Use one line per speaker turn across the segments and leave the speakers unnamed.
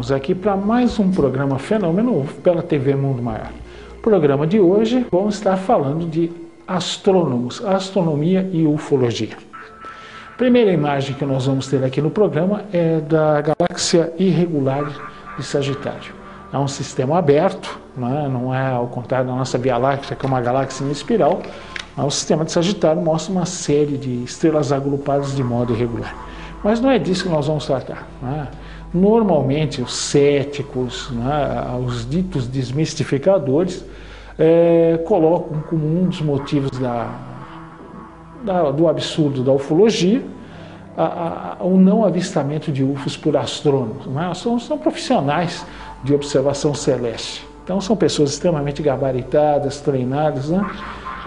estamos aqui para mais um programa Fenômeno UFO pela TV Mundo Maior. No programa de hoje vamos estar falando de astrônomos, astronomia e ufologia. A primeira imagem que nós vamos ter aqui no programa é da galáxia irregular de Sagitário. É um sistema aberto, não é ao contrário da nossa Via Láctea, que é uma galáxia em espiral. O sistema de Sagitário mostra uma série de estrelas agrupadas de modo irregular. Mas não é disso que nós vamos tratar. Normalmente, os céticos, os ditos desmistificadores, colocam como um dos motivos do absurdo da ufologia o não avistamento de UFOs por astrônomos. São profissionais de observação celeste. Então, são pessoas extremamente gabaritadas, treinadas,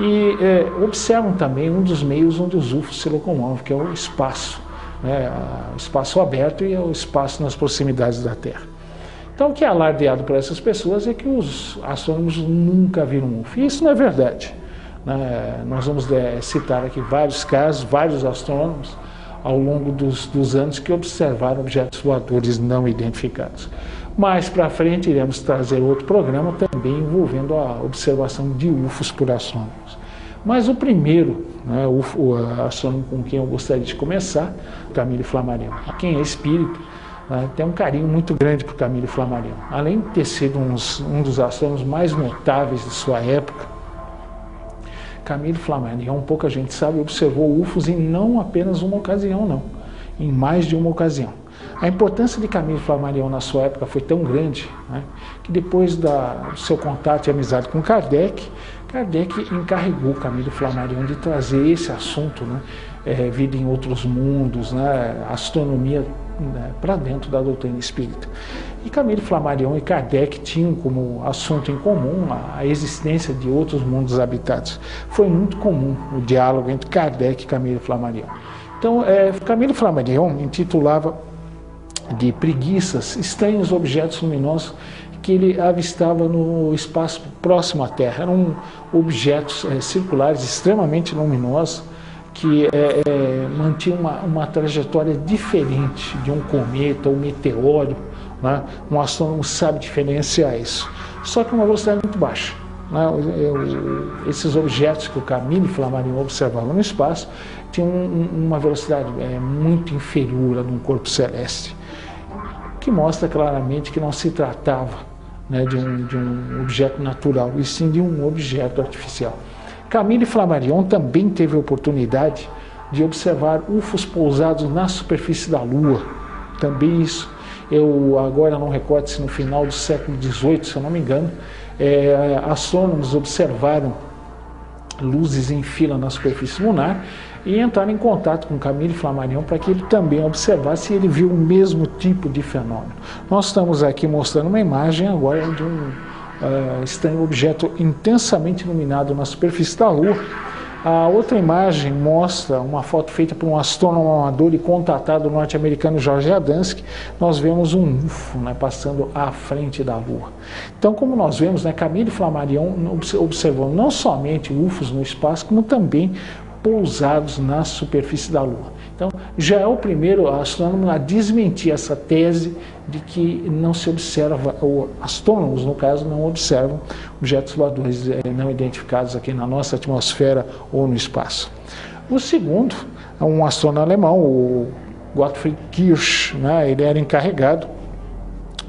e observam também um dos meios onde os UFOs se locomovem, que é o espaço. O espaço aberto e o espaço nas proximidades da Terra. Então, o que é alardeado por essas pessoas é que os astrônomos nunca viram um UFO. E isso não é verdade. Nós vamos citar aqui vários casos, vários astrônomos ao longo dos anos que observaram objetos voadores não identificados. Mais para frente iremos trazer outro programa também envolvendo a observação de UFOs por astrônomos. Mas o primeiro, o astrônomo com quem eu gostaria de começar, Camille Flammarion. Quem é espírito, tem um carinho muito grande por Camille Flammarion. Além de ter sido um dos astrônomos mais notáveis de sua época, Camille Flammarion, pouca gente sabe, observou UFOs em não apenas uma ocasião, não, em mais de uma ocasião. A importância de Camille Flammarion na sua época foi tão grande, que depois do seu contato e amizade com Kardec encarregou Camille Flammarion de trazer esse assunto, vida em outros mundos, astronomia, para dentro da doutrina espírita. E Camille Flammarion e Kardec tinham como assunto em comum a existência de outros mundos habitados. Foi muito comum o diálogo entre Kardec e Camille Flammarion. Então, Camille Flammarion intitulava de preguiças estranhos objetos luminosos que ele avistava no espaço próximo à Terra. Eram objetos circulares extremamente luminosos que mantinham uma trajetória diferente de um cometa ou meteoro. Um astrônomo sabe diferenciar isso, só que uma velocidade muito baixa. Esses objetos que o Camille Flammarion observava no espaço tinham uma velocidade muito inferior a de um corpo celeste, que mostra claramente que não se tratava de um objeto natural, e sim de um objeto artificial. Camille Flammarion também teve a oportunidade de observar UFOs pousados na superfície da Lua. Também isso, eu agora não recordo se no final do século XVIII, se eu não me engano, astrônomos observaram luzes em fila na superfície lunar e entraram em contato com Camille Flammarion para que ele também observasse se ele viu o mesmo tipo de fenômeno. Nós estamos aqui mostrando uma imagem agora de um estranho objeto intensamente iluminado na superfície da Lua. A outra imagem mostra uma foto feita por um astrônomo amador e contatado norte-americano George Adamski. Nós vemos um UFO passando à frente da Lua. Então, como nós vemos, Camille Flammarion observou não somente UFOs no espaço, como também pousados na superfície da Lua. Então, já é o primeiro astrônomo a desmentir essa tese de que não se observa, ou astrônomos, no caso, não observam objetos voadores não identificados aqui na nossa atmosfera ou no espaço. O segundo é um astrônomo alemão, o Gottfried Kirch, ele era encarregado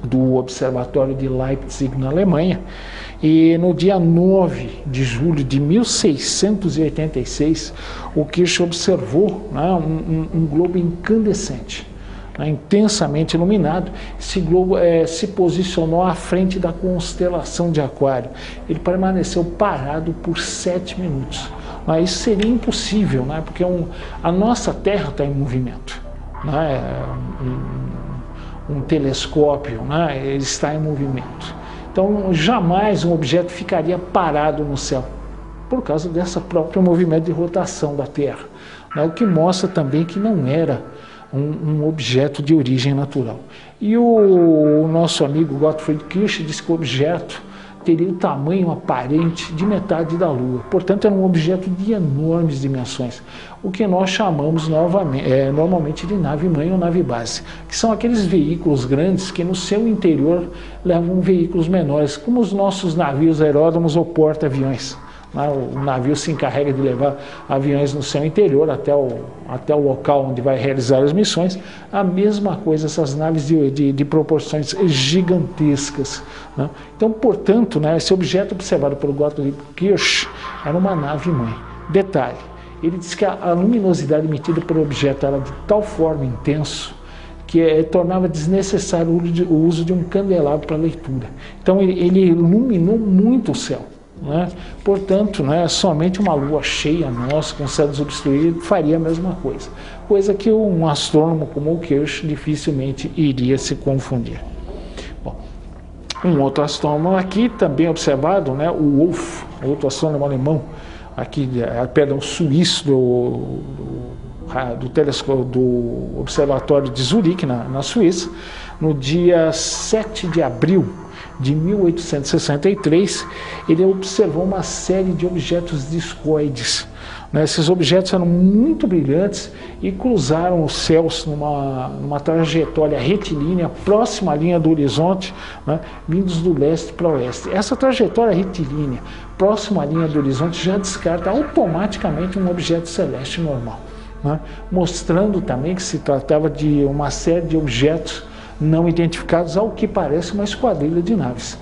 do Observatório de Leipzig, na Alemanha, e no dia 9 de julho de 1686, o Kirch observou um globo incandescente, intensamente iluminado. Esse globo se posicionou à frente da constelação de Aquário. Ele permaneceu parado por 7 minutos. Isso seria impossível, porque a nossa Terra está em movimento. Um telescópio, ele está em movimento. Então, jamais um objeto ficaria parado no céu, por causa desse próprio movimento de rotação da Terra, o que mostra também que não era um objeto de origem natural. E o nosso amigo Gottfried Kirch disse que o objeto teria o tamanho aparente de metade da Lua. Portanto, era um objeto de enormes dimensões, o que nós chamamos normalmente de nave-mãe ou nave-base, que são aqueles veículos grandes que no seu interior levam veículos menores, como os nossos navios aeródromos ou porta-aviões. O navio se encarrega de levar aviões no seu interior até o local onde vai realizar as missões. A mesma coisa, essas naves de proporções gigantescas. Né? Então, portanto, esse objeto observado pelo Gottlieb Kirch era uma nave-mãe. Detalhe, ele diz que a luminosidade emitida pelo objeto era de tal forma intenso que tornava desnecessário o uso de um candelabro para leitura. Então, ele iluminou muito o céu. Portanto, somente uma lua cheia nossa, com o céu desobstruído, faria a mesma coisa que um astrônomo como o Kirch dificilmente iria se confundir. Bom, um outro astrônomo aqui também observado, o Wolf, outro astrônomo alemão, suíço do Observatório de Zurique, na Suíça, no dia 7 de abril de 1863, ele observou uma série de objetos discoides. Esses objetos eram muito brilhantes e cruzaram os céus numa trajetória retilínea próxima à linha do horizonte, vindos do leste para o oeste. Essa trajetória retilínea próxima à linha do horizonte já descarta automaticamente um objeto celeste normal, mostrando também que se tratava de uma série de objetos não identificados, ao que parece uma esquadrilha de naves,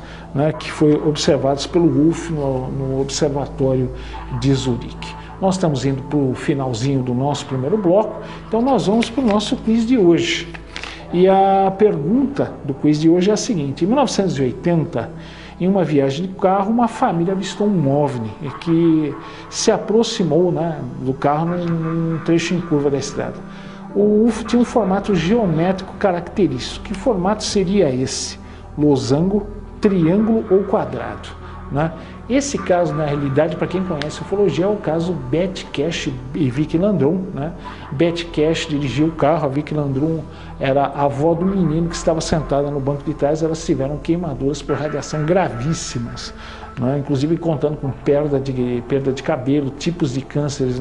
que foi observados pelo Wolf no Observatório de Zurique. Nós estamos indo para o finalzinho do nosso primeiro bloco, então nós vamos para o nosso quiz de hoje. E a pergunta do quiz de hoje é a seguinte: em 1980, em uma viagem de carro, uma família avistou um OVNI que se aproximou do carro num trecho em curva da estrada. O UFO tinha um formato geométrico característico. Que formato seria esse? Losango, triângulo ou quadrado? Esse caso, na realidade, para quem conhece ufologia, é o caso Betty Cash e Vicky Landrum. Betty Cash dirigiu o carro, a Vicky Landrum era a avó do menino que estava sentada no banco de trás. Elas tiveram queimaduras por radiação gravíssimas, inclusive contando com perda de cabelo, tipos de cânceres,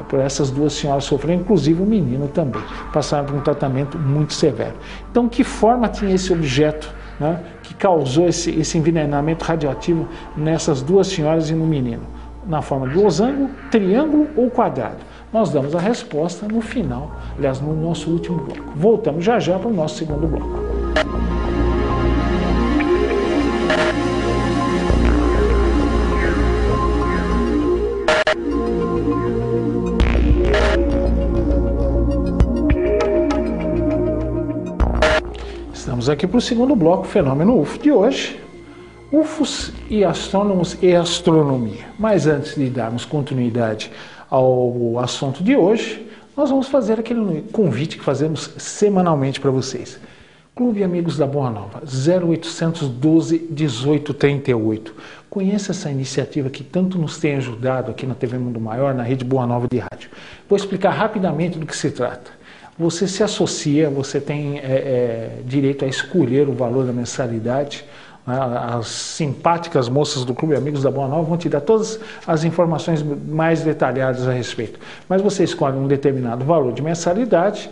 por essas duas senhoras sofrendo, inclusive o menino também, passaram por um tratamento muito severo. Então, que forma tinha esse objeto que causou esse envenenamento radioativo nessas duas senhoras e no menino? Na forma de losango, triângulo ou quadrado? Nós damos a resposta no final, aliás, no nosso último bloco. Voltamos já para o nosso segundo bloco. Estamos aqui para o segundo bloco, Fenômeno UFO de hoje, UFOs e astrônomos e astronomia. Mas antes de darmos continuidade ao assunto de hoje, nós vamos fazer aquele convite que fazemos semanalmente para vocês. Clube Amigos da Boa Nova, 0800 12 18 38. Conheça essa iniciativa que tanto nos tem ajudado aqui na TV Mundo Maior, na Rede Boa Nova de Rádio. Vou explicar rapidamente do que se trata. Você se associa, você tem direito a escolher o valor da mensalidade. As simpáticas moças do Clube Amigos da Boa Nova vão te dar todas as informações mais detalhadas a respeito. Mas você escolhe um determinado valor de mensalidade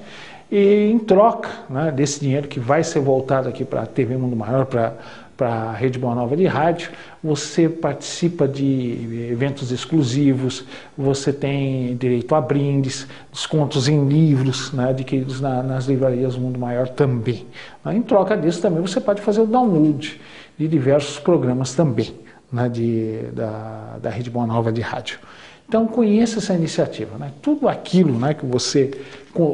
e, em troca desse dinheiro que vai ser voltado aqui para a TV Mundo Maior, para a Rede Boa Nova de Rádio, você participa de eventos exclusivos, você tem direito a brindes, descontos em livros, adquiridos nas livrarias do Mundo Maior também. Em troca disso também você pode fazer o download de diversos programas também, da Rede Boa Nova de Rádio. Então conheça essa iniciativa, tudo aquilo que você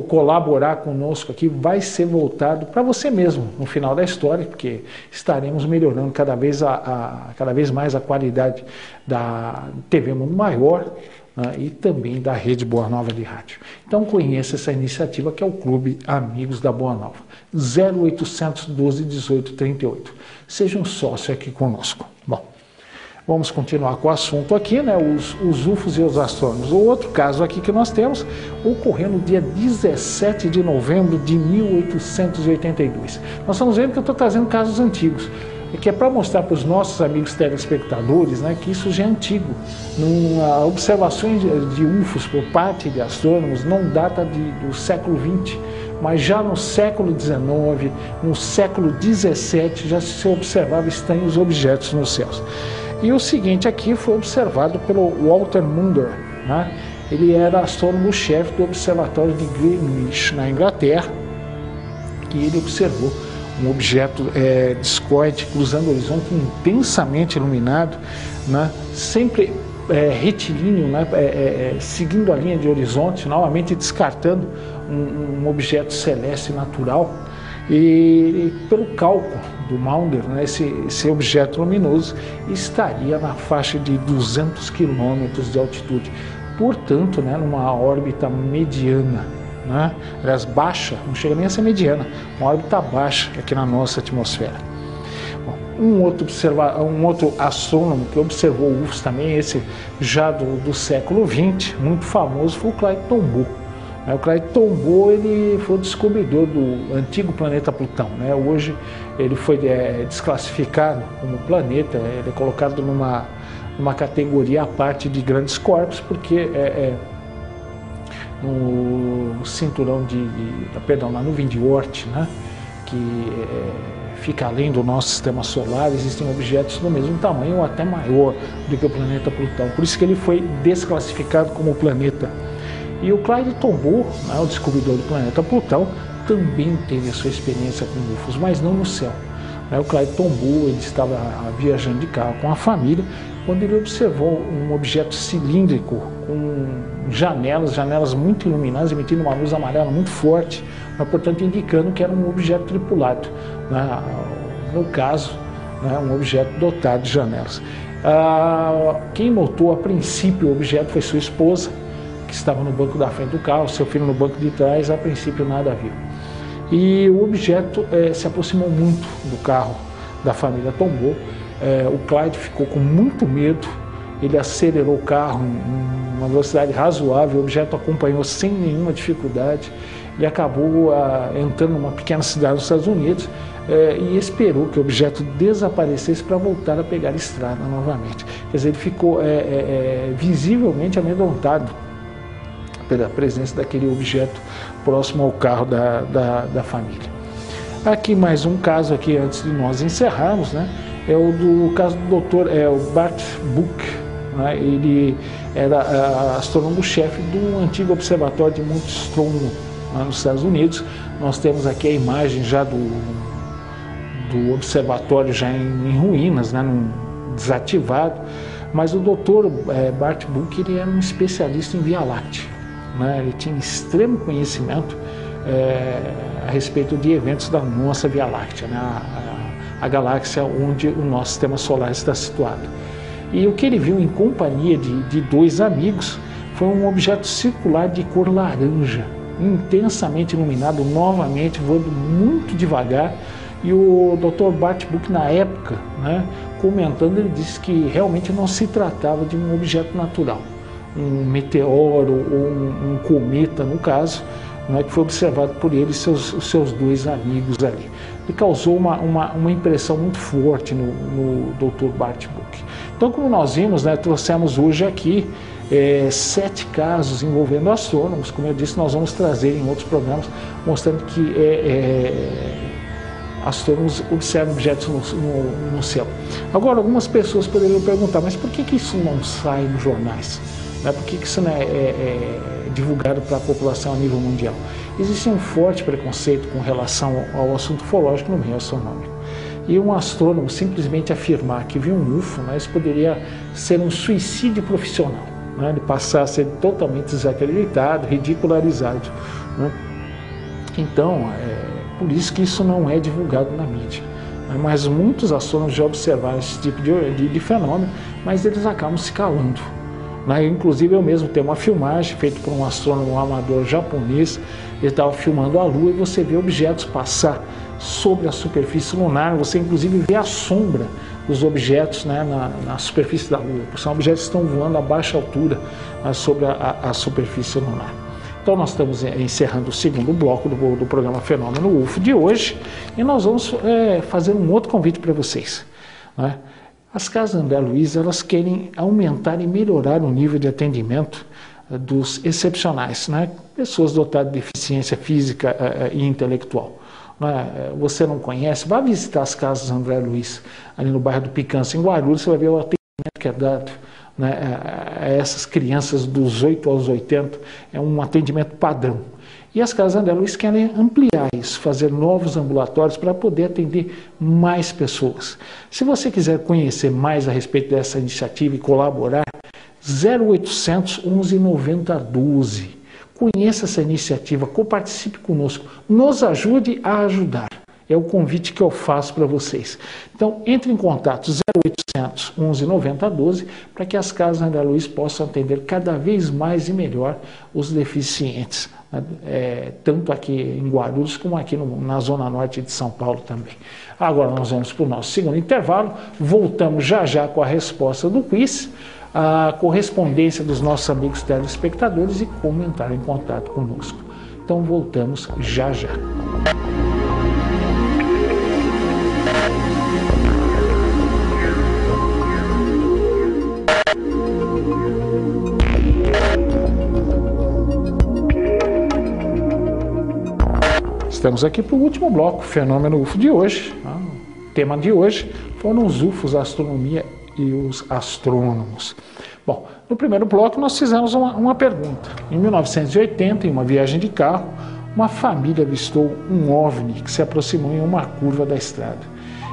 colaborar conosco aqui vai ser voltado para você mesmo no final da história, porque estaremos melhorando cada vez mais a qualidade da TV Mundo Maior e também da Rede Boa Nova de Rádio. Então conheça essa iniciativa que é o Clube Amigos da Boa Nova, 0800 12 18 38. Seja um sócio aqui conosco. Bom, vamos continuar com o assunto aqui, os UFOs e os astrônomos. O outro caso aqui que nós temos ocorreu no dia 17 de novembro de 1882. Nós estamos vendo que eu estou trazendo casos antigos. que é para mostrar para os nossos amigos telespectadores, né, que isso já é antigo. Observações de UFOs por parte de astrônomos não data do século XX, mas já no século XIX, no século XVII, já se observava estranhos objetos nos céus. E o seguinte aqui foi observado pelo Walter Maunder, né? Ele era astrônomo-chefe do Observatório de Greenwich, na Inglaterra, e ele observou um objeto discoide cruzando o horizonte intensamente iluminado, né? Sempre retilíneo, né? Seguindo a linha de horizonte, novamente descartando um objeto celeste natural. E pelo cálculo do Maunder, né, esse objeto luminoso estaria na faixa de 200 quilômetros de altitude, portanto, né, numa órbita mediana, né, aliás, baixa, não chega nem a ser mediana, uma órbita baixa aqui na nossa atmosfera. Bom, um outro astrônomo que observou UFOs também, esse já do século XX, muito famoso, foi o Clyde Tombaugh. O Clyde Tombaugh, ele foi o descobridor do antigo planeta Plutão, né? Hoje ele foi desclassificado como planeta, ele é colocado numa categoria à parte de grandes corpos, porque no cinturão na nuvem de Oort, né? Que fica além do nosso sistema solar, existem objetos do mesmo tamanho ou até maior do que o planeta Plutão, por isso que ele foi desclassificado como planeta. E o Clyde Tombaugh, né, o descobridor do planeta Plutão, também teve a sua experiência com UFOs, mas não no céu. O Clyde Tombaugh, ele estava viajando de carro com a família, quando ele observou um objeto cilíndrico com janelas muito iluminadas, emitindo uma luz amarela muito forte, mas, portanto, indicando que era um objeto tripulado, né, no caso, né, um objeto dotado de janelas. Quem notou a princípio o objeto foi sua esposa, que estava no banco da frente do carro, seu filho no banco de trás, a princípio nada viu. E o objeto se aproximou muito do carro da família Tombaugh. O Clyde ficou com muito medo, ele acelerou o carro em uma velocidade razoável, o objeto acompanhou sem nenhuma dificuldade e acabou entrando numa pequena cidade dos Estados Unidos e esperou que o objeto desaparecesse para voltar a pegar a estrada novamente. Quer dizer, ele ficou visivelmente amedrontado pela presença daquele objeto próximo ao carro da família. Aqui mais um caso aqui antes de nós encerrarmos, né? É o do caso do Dr. Bart Booch, né? Ele era astrônomo-chefe do antigo observatório de Mount Stromlo, lá nos Estados Unidos. Nós temos aqui a imagem já do observatório já em ruínas, né? Desativado, mas o Dr. Bart Booch, ele era um especialista em Via Láctea. Ele tinha extremo conhecimento a respeito de eventos da nossa Via Láctea, né? A galáxia onde o nosso sistema solar está situado. E o que ele viu em companhia de dois amigos foi um objeto circular de cor laranja, intensamente iluminado, novamente voando muito devagar. E o Dr. Bart Booch, na época, né, comentando, ele disse que realmente não se tratava de um objeto natural, um meteoro ou um cometa, no caso, né, que foi observado por ele e seus dois amigos ali. E causou uma impressão muito forte no Dr. Bart Booch. Então, como nós vimos, né, trouxemos hoje aqui 7 casos envolvendo astrônomos. Como eu disse, nós vamos trazer em outros programas, mostrando que astrônomos observam objetos no céu. Agora, algumas pessoas poderiam perguntar, mas por que isso não sai nos jornais? Por que isso não é divulgado para a população a nível mundial? Existe um forte preconceito com relação ao assunto ufológico no meio astronômico. E um astrônomo simplesmente afirmar que viu um UFO, né, isso poderia ser um suicídio profissional, né, ele passar a ser totalmente desacreditado, ridicularizado, né? Então, por isso que isso não é divulgado na mídia. Mas muitos astrônomos já observaram esse tipo de fenômeno, mas eles acabam se calando. Inclusive, eu mesmo tenho uma filmagem feita por um astrônomo amador japonês. Ele estava filmando a Lua e você vê objetos passar sobre a superfície lunar. Você inclusive vê a sombra dos objetos, né, na superfície da Lua. São objetos que estão voando a baixa altura, né, sobre a superfície lunar. Então nós estamos encerrando o segundo bloco do programa Fenômeno UFO de hoje e nós vamos fazer um outro convite para vocês, né? As casas André Luiz, elas querem aumentar e melhorar o nível de atendimento dos excepcionais, né? Pessoas dotadas de deficiência física e intelectual. Né? Você não conhece? Vá visitar as casas André Luiz, ali no bairro do Picância, em Guarulhos, você vai ver o atendimento que é dado, né, a essas crianças dos 8 aos 80, é um atendimento padrão. E as casas André Luiz querem ampliar isso, fazer novos ambulatórios para poder atender mais pessoas. Se você quiser conhecer mais a respeito dessa iniciativa e colaborar, 0800 11 90 12. Conheça essa iniciativa, coparticipe conosco, nos ajude a ajudar. É o convite que eu faço para vocês. Então, entre em contato 0800 11 90 12 para que as casas André Luiz possam atender cada vez mais e melhor os deficientes, né? Tanto aqui em Guarulhos como aqui na Zona Norte de São Paulo também. Agora nós vamos para o nosso segundo intervalo, voltamos já já com a resposta do quiz, a correspondência dos nossos amigos telespectadores e como entrar em contato conosco. Então voltamos já já. Estamos aqui para o último bloco, Fenômeno UFO de hoje. O tema de hoje foram os UFOs, a astronomia e os astrônomos. Bom, no primeiro bloco nós fizemos uma pergunta. Em 1980, em uma viagem de carro, uma família avistou um OVNI que se aproximou em uma curva da estrada.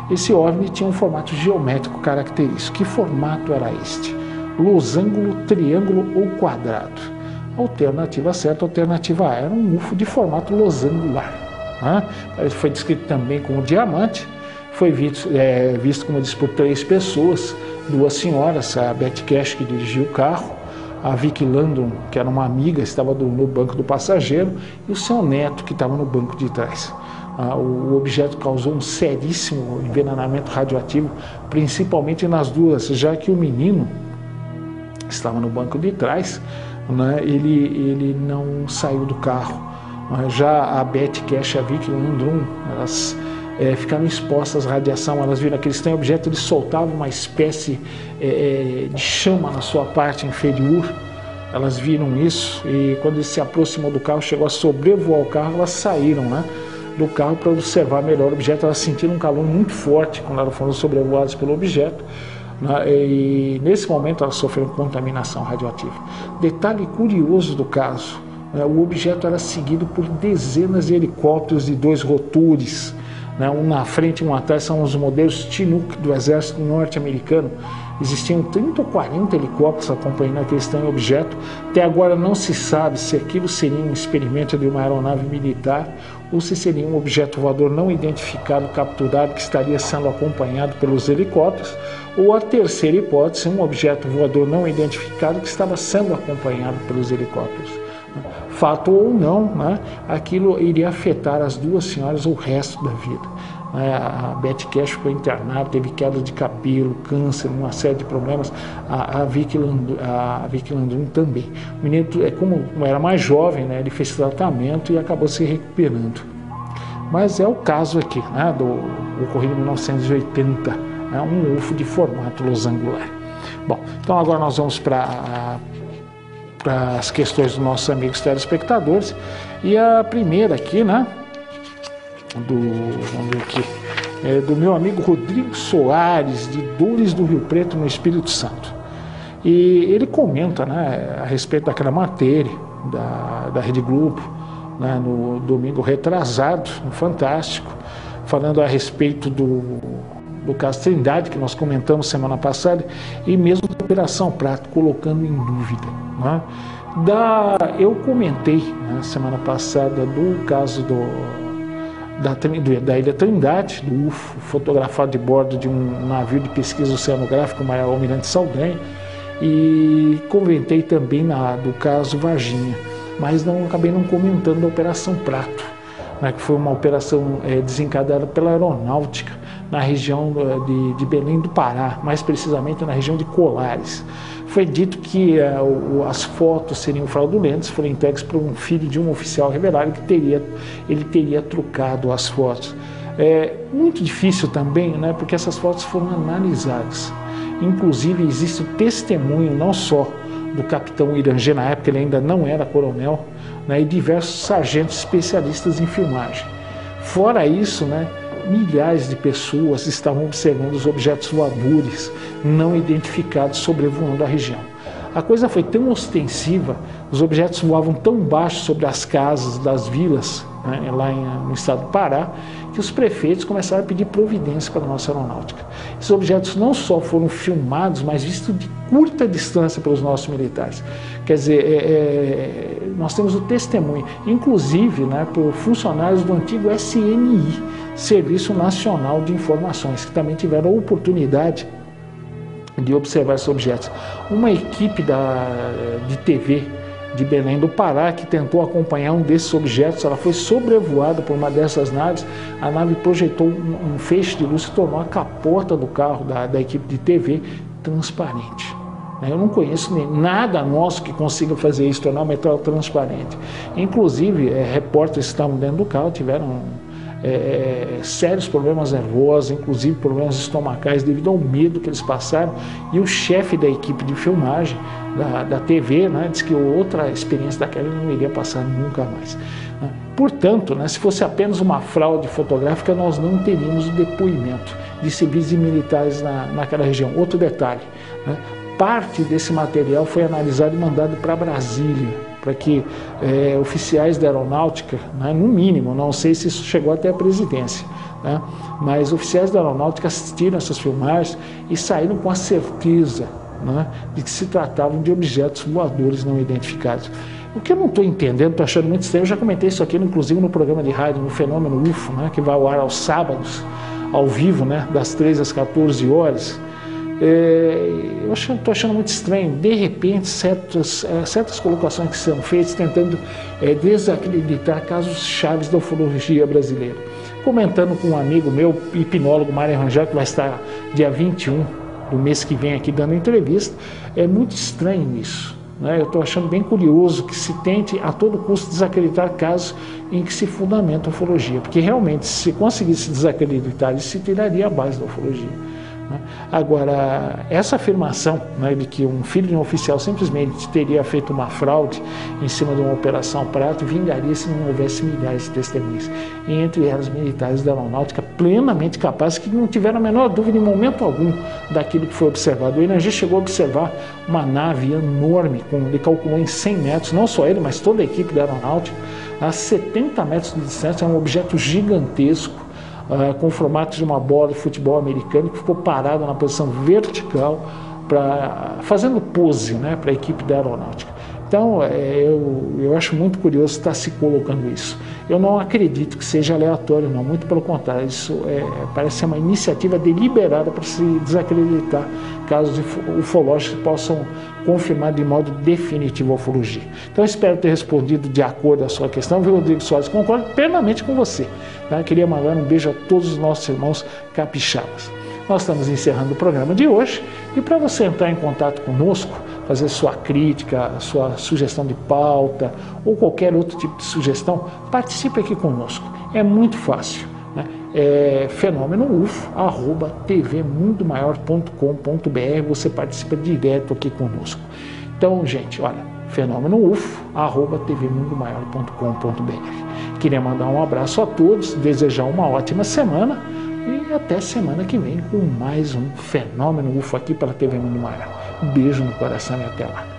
Esse OVNI tinha um formato geométrico característico. Que formato era este? Losango, triângulo ou quadrado? Alternativa certa, alternativa A, era um UFO de formato losangular. Foi descrito também como diamante, foi visto como disse, por 3 pessoas, 2 senhoras, a Betty Cash, que dirigiu o carro, a Vicky Landrum, que era uma amiga, estava no banco do passageiro, e o seu neto, que estava no banco de trás. O objeto causou um seríssimo envenenamento radioativo, principalmente nas duas, já que o menino estava no banco de trás, né, ele não saiu do carro. Já a Betty Cash e a Vicky Landrum, elas ficaram expostas à radiação, elas viram aquele estranho objeto, ele soltava uma espécie de chama na sua parte inferior, elas viram isso e quando ele se aproximou do carro, chegou a sobrevoar o carro, elas saíram, né, do carro para observar melhor o objeto, elas sentiram um calor muito forte quando elas foram sobrevoadas pelo objeto, né, e nesse momento elas sofreram contaminação radioativa. Detalhe curioso do caso, o objeto era seguido por dezenas de helicópteros de 2 rotores, né, um na frente e um atrás, são os modelos Chinook do exército norte-americano. Existiam 30 ou 40 helicópteros acompanhando aquele estranho objeto. Até agora não se sabe se aquilo seria um experimento de uma aeronave militar ou se seria um objeto voador não identificado, capturado, que estaria sendo acompanhado pelos helicópteros, ou a terceira hipótese, um objeto voador não identificado que estava sendo acompanhado pelos helicópteros. Fato ou não, né, aquilo iria afetar as 2 senhoras o resto da vida. A Betty Cash ficou internada, teve queda de cabelo, câncer, uma série de problemas. A Vicky Landrum também. O menino, como era mais jovem, né, ele fez tratamento e acabou se recuperando. Mas é o caso aqui, né, do ocorrido em 1980, né, um UFO de formato losangular. Bom, então agora nós vamos para as questões dos nossos amigos telespectadores. E a primeira aqui, né, vamos ver aqui, do meu amigo Rodrigo Soares, de Dores do Rio Preto, no Espírito Santo. E ele comenta, né, a respeito daquela matéria da Rede Globo, né, no domingo retrasado, no Fantástico, falando a respeito do caso Trindade, que nós comentamos semana passada, e mesmo da Operação Prato, colocando em dúvida, né? Eu comentei, né, semana passada do caso da Ilha Trindade, do UFO fotografado de bordo de um navio de pesquisa oceanográfica, o Almirante Saldanha, e comentei também do caso Varginha, mas acabei não comentando da Operação Prato, né, que foi uma operação desencadeada pela Aeronáutica na região de Belém do Pará, mais precisamente na região de Colares. Foi dito que as fotos seriam fraudulentas, foram entregues para um filho de um oficial, revelaram que ele teria trucado as fotos. É muito difícil também, né, porque essas fotos foram analisadas. Inclusive existe o testemunho não só do capitão Irangê, na época ele ainda não era coronel, né, e diversos sargentos especialistas em filmagem. Fora isso, né, milhares de pessoas estavam observando os objetos voadores não identificados sobrevoando a região. A coisa foi tão ostensiva, os objetos voavam tão baixo sobre as casas das vilas, né, lá no estado do Pará, que os prefeitos começaram a pedir providência para a nossa aeronáutica. Esses objetos não só foram filmados, mas vistos de curta distância pelos nossos militares. Quer dizer, nós temos o testemunho, inclusive, né, por funcionários do antigo SNI, Serviço Nacional de Informações, que também tiveram a oportunidade de observar esses objetos. Uma equipe de TV de Belém do Pará, que tentou acompanhar um desses objetos, ela foi sobrevoada por uma dessas naves, a nave projetou um feixe de luz que tornou a capota do carro da equipe de TV transparente. Eu não conheço nada nosso que consiga fazer isso, tornar o metal transparente. Inclusive, repórteres que estavam dentro do carro tiveram sérios problemas nervosos, inclusive problemas estomacais devido ao medo que eles passaram, e o chefe da equipe de filmagem da TV, né, disse que outra experiência daquela não iria passar nunca mais. Portanto, né, se fosse apenas uma fraude fotográfica, nós não teríamos o depoimento de civis e militares naquela região. Outro detalhe, né, parte desse material foi analisado e mandado para Brasília, para que oficiais da aeronáutica, né, no mínimo, não sei se isso chegou até a presidência, né, mas oficiais da aeronáutica assistiram essas filmagens e saíram com a certeza, né, de que se tratavam de objetos voadores não identificados. O que eu não estou entendendo, estou achando muito estranho, eu já comentei isso aqui, inclusive no programa de rádio, no Fenômeno UFO, né, que vai ao ar aos sábados, ao vivo, né, das 13 às 14 horas, eu estou achando muito estranho, de repente, certas colocações que são feitas tentando desacreditar casos chaves da ufologia brasileira. Comentando com um amigo meu, hipnólogo Mário Rangel, que vai estar dia 21 do mês que vem aqui dando entrevista, é muito estranho isso, né? Eu estou achando bem curioso que se tente a todo custo desacreditar casos em que se fundamenta a ufologia, porque realmente, se conseguisse desacreditar, isso se tiraria a base da ufologia. Agora, essa afirmação, né, de que um filho de um oficial simplesmente teria feito uma fraude em cima de uma operação Prato vingaria se não houvesse milhares de testemunhas, e entre elas militares da aeronáutica plenamente capazes, que não tiveram a menor dúvida em momento algum daquilo que foi observado. O Irangê chegou a observar uma nave enorme, ele calculou em 100 metros, não só ele, mas toda a equipe da aeronáutica, a 70 metros de distância, é um objeto gigantesco, com o formato de uma bola de futebol americano, que ficou parada na posição vertical, fazendo pose, né, para a equipe da aeronáutica. Então, eu acho muito curioso estar se colocando isso. Eu não acredito que seja aleatório, não, muito pelo contrário, isso parece ser uma iniciativa deliberada para se desacreditar casos ufológicos que possam confirmar de modo definitivo a ufologia. Então, espero ter respondido de acordo à sua questão, viu, Rodrigo Soares? Concordo plenamente com você. Tá? Queria mandar um beijo a todos os nossos irmãos capixabas. Nós estamos encerrando o programa de hoje, e para você entrar em contato conosco, fazer sua crítica, sua sugestão de pauta ou qualquer outro tipo de sugestão, participe aqui conosco. É muito fácil, né? fenomenofo@tvmundomaior.com.br, você participa direto aqui conosco. Então, gente, olha, fenomenofo@tvmundomaior.com.br. Queria mandar um abraço a todos, desejar uma ótima semana e até semana que vem com mais um Fenômeno UFO aqui pela TV Mundo Maior. Um beijo no coração e até lá.